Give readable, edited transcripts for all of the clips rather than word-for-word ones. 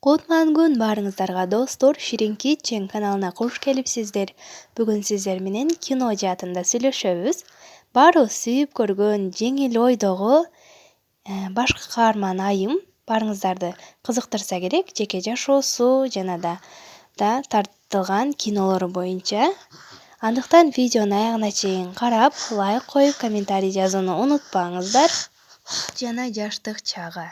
Кутман күн баарыңыздарга достор, Ширин Kitchen каналына кош келипсиздер. Бүгүн сиздер менен кино жаатында сүйлөшөбүз. Баарыбыз сүйүп көргөн жеңил ойдогу башкы каарман Айым баарыңыздарды кызыктырса керек, жеке жашоосу жана да тартылган кинолору боюнча. Андыктан видеону аягына чейин карап, лайк коюп, комментарий жазууну унутпаңыздар. Жана жаштык чагы.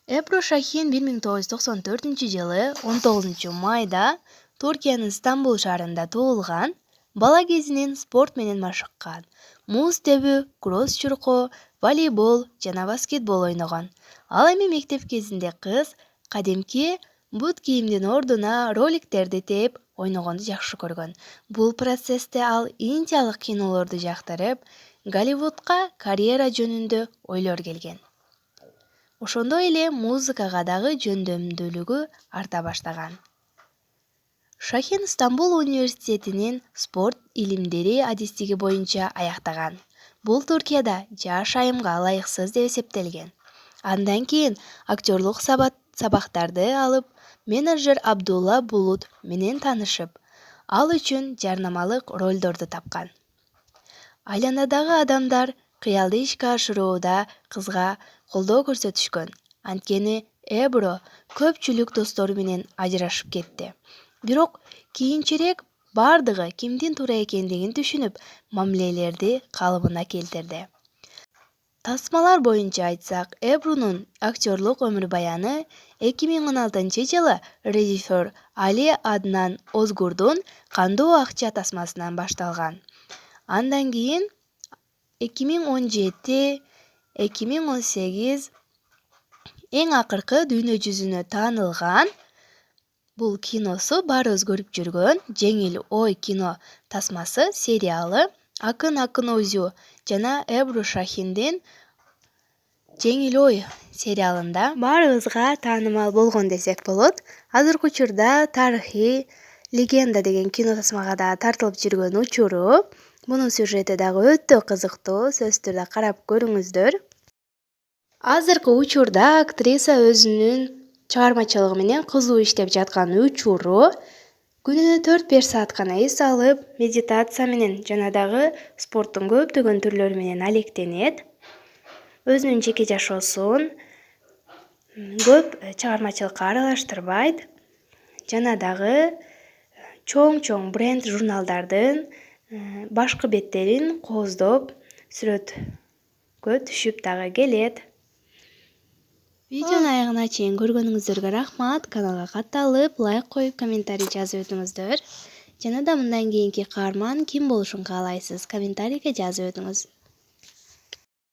Эбру Шахин 1994-жылы 19 майда Туркиянын Стамбул шаарында туулган. Бала кезинен спорт менен машыккан. Муз тебүү, кросс чуркоо, волейбол жана баскетбол ойногон. Ал эми мектеп кезинде кыз кадимки бут кийимдин ордуна роликтерди тээп ойногонду жакшы көргөн. Бул процессте ал индиялык кинолорду жактырып, Голливудка карьера жөнүндө ойлор келген. Ошондой эле музыкага дагы жөндөмдүүлүгү арта баштаган. Шахин Стамбул университетинин спорт илимдери адистиги боюнча аяктаган. Бул Туркияда жаш айымга ылайыксыз деп эсептелген. Андан кийин актерлук сабактарды алып, менеджер Абдулла Булут менен таанышып, ал үчүн жарнамалык ролдорду тапкан. Айланадагы адамдар кыялды ишке ашырууда кызга колдоо көрсөтүшкөн. Анткени Эбро көпчүлүк достору менен ажырашып кетти. Бирок кийинчерээк бардыгы кимдин туура экендигин түшүнүп, мамилелерди калыбына келтирди. Тасмалар боюнча айтсак, Эбрунун актерлук өмүр баяны 2016-жылы режиссер Али Аднан Озгурдун Кандуу акча тасмасынан башталган. Андан кийин 2017-2018 эң акыркы дүйнө жүзүнө таанылган бул киносу баарыбыз көрүп жүргөн Жеңил ой кино тасмасы сериалы Акын Өзү жана Эбру Шахиндин Жеңил ой сериалында баарыбызга таанымал болгон десек болот. Азыркы учурда тарыхый легенда деген кино тасмага да тартылып жүргөн учуру. Мунун сюжети дагы өтө кызыктуу, сөзсүз түрдө карап көрүңүздөр. Азыркы учурда актриса өзүнүн чыгармачылыгы менен кызуу иштеп жаткан учуру. Күнүнө 4-5 саат гана эс алып, медитация менен жана дагы спорттун көптөгөн түрлөрү менен алектенет. Өзүнүн жеке жашоосун көп чыгармачылыкка аралаштырбайт. Жана дагы чоң бренд журналдардын башкы беттерин кооздоп сүрөткө түшүп дагы келет. Видеону аягына чейин көргөнүңүздөргө рахмат. Каналга катталып, лайк коюп, комментарий жазып өтүңүздөр. Жана да мындан кийинки каарман ким болушун каалайсыз? Комментарийге жазып өтүңүз.